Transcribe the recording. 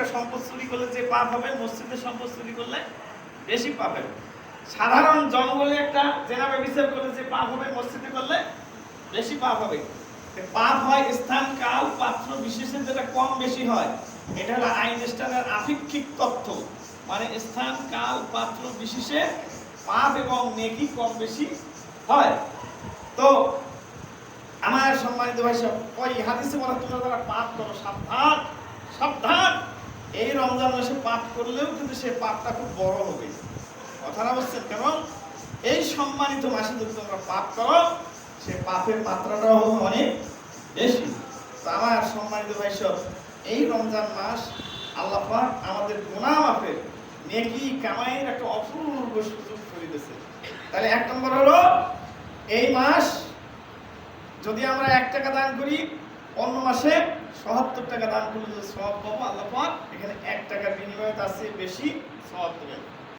একটা সম্পদ চুরি করলে যে পাপ হবে, মসজিদের সম্পদ চুরি করলে বেশি পাপ হবে। সাধারণ জঙ্গলে একটা জেনা ব্যভিচার করলে যে পাপ হবে, মসজিদে করলে বেশি পাপ হবে। পাপ হয় স্থান কাল পাত্র বিশেষে, যেটা কম বেশি হয়। এটা হলো আইনস্টাইনের আপেক্ষিক তত্ত্ব, মানে স্থান কাল পাত্র বিশেষে পাপ এবং নেকি কম বেশি হয়। তো আমার সম্মানিত ভাই সব, ওই হাদিসে বলা তোমরা যারা পাপ করো সাবধান সাবধান, এই রমজান মাসে পাপ করলেও কিন্তু সে পাপটা খুব বড় হবে। কথাটা বলছেন কেমন? এই সম্মানিত মাসে যদি তোমরা পাপ করো, সে পাপের মাত্রাটাও হবে অনেক বেশি। তো আমার সম্মানিত ভাই সব, এই রমজান মাস আল্লাহ পাক আমাদের গুনাহ মাফের, নেকি কামাইয়ের একটা অপূর্ব সুযোগ করে দিয়েছে। তাহলে এক নম্বর হলো, এই মাস যদি আমরা 1 টাকা দান করি, অন্য মাসে 77 টাকা দান করলে যে সওয়াব পাবো, আল্লাহ পাক এখানে 1 টাকার বিনিময়ে তার চেয়ে বেশি সওয়াব দেবেন।